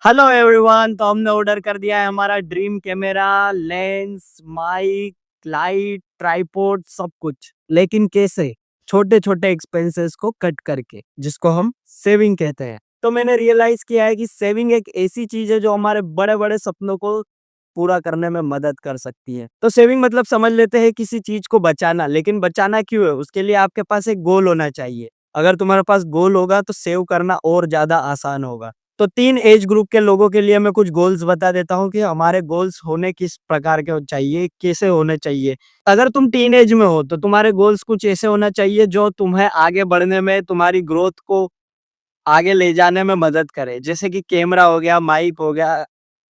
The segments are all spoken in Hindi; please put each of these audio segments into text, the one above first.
Hello everyone. तो हमने ऑर्डर कर दिया है हमारा dream camera, lens, mic, light, tripod, सब कुछ। लेकिन कैसे? छोटे छोटे एक्सपेंसेस को कट करके, जिसको हम सेविंग कहते हैं। तो मैंने रियलाइज किया है कि सेविंग एक ऐसी चीज है जो हमारे बड़े बड़े सपनों को पूरा करने में मदद कर सकती है। तो सेविंग मतलब समझ लेते हैं किसी चीज को बचाना। लेकिन बचाना क्यों है? उसके लिए आपके पास एक गोल होना चाहिए। अगर तुम्हारे पास गोल होगा तो सेव करना और ज्यादा आसान होगा। तो 3 एज ग्रुप के लोगों के लिए मैं कुछ गोल्स बता देता हूँ कि हमारे गोल्स होने किस प्रकार के चाहिए, कैसे होने चाहिए। अगर तुम टीनेज में हो तो तुम्हारे गोल्स कुछ ऐसे होना चाहिए जो तुम्हें आगे बढ़ने में, तुम्हारी ग्रोथ को आगे ले जाने में मदद करे। जैसे कि कैमरा हो गया, माइक हो गया,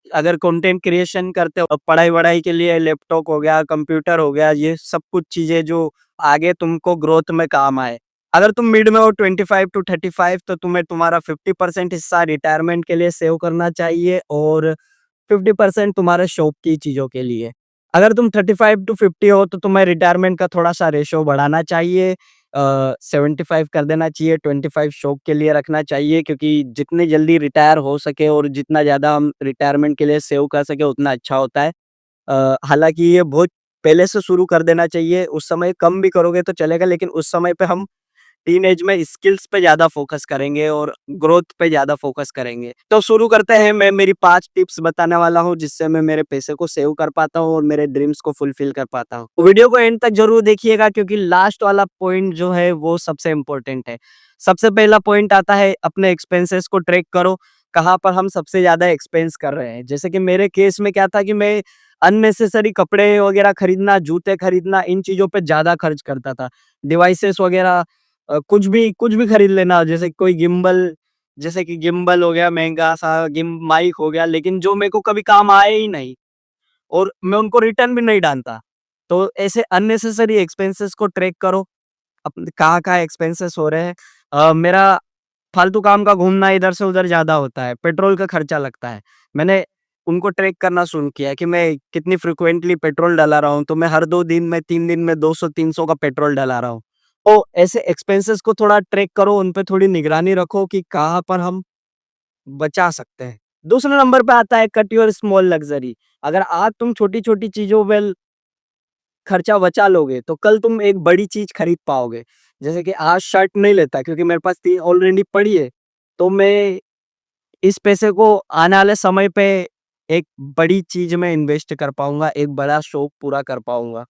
अगर कंटेंट क्रिएशन करते हो, पढ़ाई-वढ़ाई के लिए लैपटॉप हो गया, कंप्यूटर हो गया, ये सब कुछ चीज़ें जो आगे तुमको ग्रोथ में काम आए। अगर तुम मिड में हो 25 टू 35 तो तुम्हें तुम्हारा 50% हिस्सा रिटायरमेंट के लिए सेव करना चाहिए और 50% तुम्हारे शौक की चीज़ों के लिए। अगर तुम 35 टू 50 हो तो तुम्हें रिटायरमेंट का थोड़ा-सा रेशियो बढ़ाना चाहिए। 75 कर देना चाहिए, 25 शौक के लिए रखना चाहिए, क्योंकि जितनी जल्दी रिटायर हो सके और जितना ज़्यादा हम रिटायरमेंट के लिए सेव कर सकें उतना अच्छा होता है। हालाँकि ये बहुत पहले से शुरू कर देना चाहिए। उस समय कम भी करोगे तो चलेगा, लेकिन उस समय पे हम टीनेज में स्किल्स पे ज़्यादा फ़ोकस करेंगे और ग्रोथ पे ज़्यादा फ़ोकस करेंगे। तो शुरू करते हैं। मैं मेरी 5 टिप्स बताने वाला हूँ जिससे मैं मेरे पैसे को सेव कर पाता हूँ और मेरे ड्रीम्स को फुलफ़िल कर पाता हूँ। वीडियो को एंड तक ज़रूर देखिएगा, क्योंकि लास्ट वाला पॉइंट जो है वो सबसे इम्पोर्टेंट है। सबसे पहला पॉइंट आता है, अपने एक्सपेंसेस को ट्रैक करो। कहाँ पर हम सबसे ज़्यादा एक्सपेंस कर रहे हैं। जैसे कि मेरे केस में क्या था कि मैं अननेसेसरी कपड़े वगैरह खरीदना, जूते खरीदना, इन चीज़ों पे ज़्यादा खर्च करता था। डिवाइसेस वगैरह, कुछ भी खरीद लेना, जैसे कोई गिम्बल, जैसे कि गिम्बल हो गया महँगा सा, गिम माइक हो गया, लेकिन जो मेरे को कभी काम आए ही नहीं और मैं उनको रिटर्न भी नहीं डालता। तो ऐसे अननेसेसरी एक्सपेंसेस को ट्रैक करो, कहाँ-कहाँ एक्सपेंसेस हो रहे हैं। मेरा फालतू काम का घूमना इधर से उधर ज़्यादा होता है, पेट्रोल का खर्चा लगता है। मैंने उनको ट्रैक करना शुरू किया है कि मैं कितनी फ्रीक्वेंटली पेट्रोल डला रहा हूँ, तो मैं हर 2 दिन में, 3 दिन में 200-300 का पेट्रोल डला रहा हूँ। तो ऐसे एक्सपेंसेस को थोड़ा ट्रैक करो, उन पे थोड़ी निगरानी रखो कि कहाँ पर हम बचा सकते हैं। दूसरे नंबर पे आता है कट योर स्मॉल लग्ज़री। अगर आज तुम छोटी-छोटी चीज़ों में खर्चा बचा लोगे, तो कल तुम एक बड़ी चीज़ खरीद पाओगे। जैसे कि आज शर्ट नहीं लेता क्योंकि मेरे पास 3 ऑलरेडी पड़ी है, तो मैं इस पैसे को आने वाले समय पे एक बड़ी चीज़ में इन्वेस्ट कर पाऊँगा, एक बड़ा शौक पूरा कर पाऊँगा।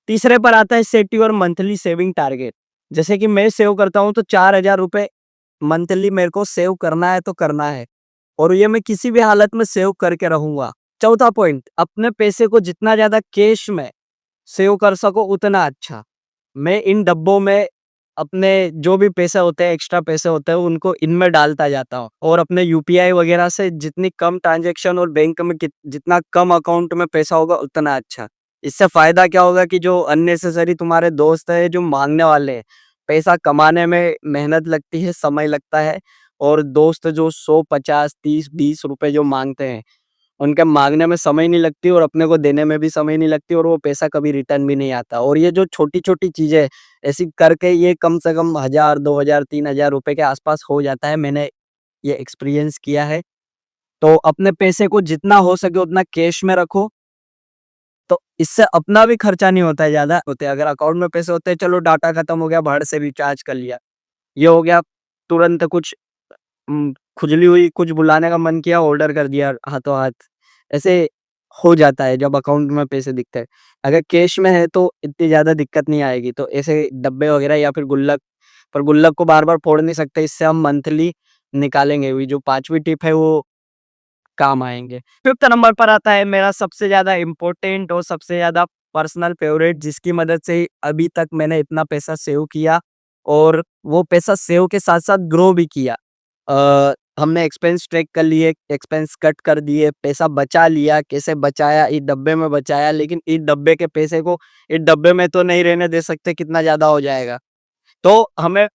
तीसरे पर आता है set your monthly saving target. जैसे कि मैं सेव करता हूँ तो ₹4000 मंथली मेरे को सेव करना है तो करना है और ये मैं किसी भी हालत में सेव करके रहूँगा। चौथा पॉइंट, अपने पैसे को जितना ज़्यादा कैश में सेव कर सको उतना अच्छा। मैं इन डब्बों में अपने जो भी पैसे होते हैं, एक्स्ट्रा पैसे होते हैं, उनको इनमें डालता जाता हूँ और अपने यूपीआई वगैरह से जितनी कम ट्रांज़ैक्शन और बैंक में जितना कम अकाउंट में पैसा होगा उतना अच्छा। इससे फ़ायदा क्या होगा कि जो अननेसेसरी तुम्हारे दोस्त हैं जो माँगने वाले हैं, पैसा कमाने में मेहनत लगती है, समय लगता है और दोस्त जो 100, 50, 30, ₹20 जो माँगते हैं, उनके माँगने में समय नहीं लगती और अपने को देने में भी समय नहीं लगती और वो पैसा कभी रिटर्न भी नहीं आता। और ये जो छोटी-छोटी चीज़ें ऐसी करके ये कम से कम 1000, 2000, ₹3000 के आसपास हो जाता है। मैंने ये एक्सपीरियंस किया है। तो अपने पैसे को जितना हो सके उतना कैश में रखो, तो इससे अपना भी खर्चा नहीं होता है ज़्यादा होते। अगर अकाउंट में पैसे होते हैं, चलो डाटा खत्म हो गया, भाड़ से रिचार्ज कर लिया। ये हो गया, तुरंत कुछ खुजली हुई, कुछ बुलाने का मन किया, ऑर्डर कर दिया हाथों-हाथ। ऐसे हो जाता है जब अकाउंट में पैसे दिखते हैं। अगर कैश में है तो इतनी ज़्यादा दिक्कत नहीं आएगी, तो ऐसे डब्बे वगैरह या फिर गुल्लक, पर गुल्लक को बार-बार फोड़ नहीं सकते, इससे हम मंथली निकालेंगे। वो जो 5वीं टिप है वो काम आएँगे। 5th नंबर पर आता है मेरा सबसे ज़्यादा इम्पोर्टेंट और सबसे ज़्यादा पर्सनल फ़ेवरेट, जिसकी मदद से अभी तक मैंने इतना पैसा सेव किया और वो पैसा सेव के साथ-साथ ग्रो भी किया। हमने एक्सपेंस ट्रैक कर लिए, एक्सपेंस कट कर दिए, पैसा बचा लिया, कैसे बचाया? इस डब्बे में बचाया, लेकिन इस डब्बे के पैसे को इस डब्बे में तो नहीं रहने दे सकते, कितना ज़्यादा हो जाएगा। तो हमें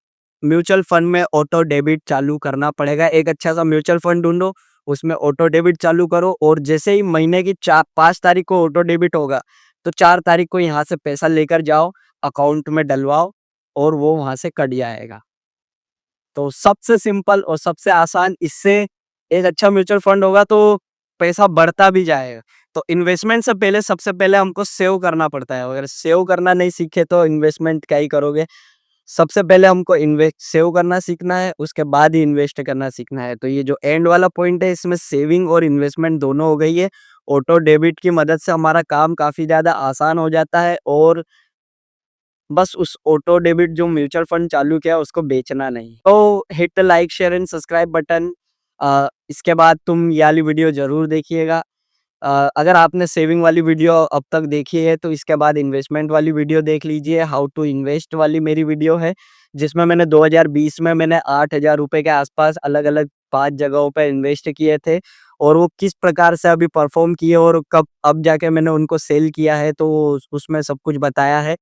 म्यूचुअल फंड में ऑटो डेबिट चालू करना पड़ेगा। एक अच्छा-सा म्यूचुअल फंड ढूँढो, उसमें ऑटो डेबिट चालू करो और जैसे ही महीने की 5 तारीख को ऑटो डेबिट होगा, तो 4 तारीख को यहाँ से पैसा लेकर जाओ, अकाउंट में डलवाओ और वो वहाँ से कट जाएगा। तो सबसे सिंपल और सबसे आसान, इससे एक अच्छा म्यूचुअल फंड होगा तो पैसा बढ़ता भी जाएगा। तो इन्वेस्टमेंट से पहले सबसे पहले हमको सेव करना पड़ता है। अगर सेव करना नहीं सीखे तो इन्वेस्टमेंट क्या ही करोगे। सबसे पहले हमको इन्वेस्ट सेव करना सीखना है, उसके बाद ही इन्वेस्ट करना सीखना है। तो ये जो एंड वाला पॉइंट है इसमें सेविंग और इन्वेस्टमेंट दोनों हो गई है। ऑटो डेबिट की मदद से हमारा काम काफ़ी ज़्यादा आसान हो जाता है और बस उस ऑटो डेबिट जो म्यूचुअल फंड चालू किया उसको बेचना नहीं। तो hit the like, share and subscribe button. इसके बाद तुम ये वाली वीडियो ज़रूर देखिएगा। अगर आपने सेविंग वाली वीडियो अब तक देखी है तो इसके बाद इन्वेस्टमेंट वाली वीडियो देख लीजिए। हाउ टू इन्वेस्ट वाली मेरी वीडियो है, जिसमें मैंने 2020 में मैंने 8,000 रुपए के आसपास अलग-अलग 5 जगहों पे इन्वेस्ट किए थे और वो किस प्रकार से अभी परफ़ॉर्म किए और कब अब जाके मैंने उनको सेल किया है, तो उसमें सब कुछ बताया है।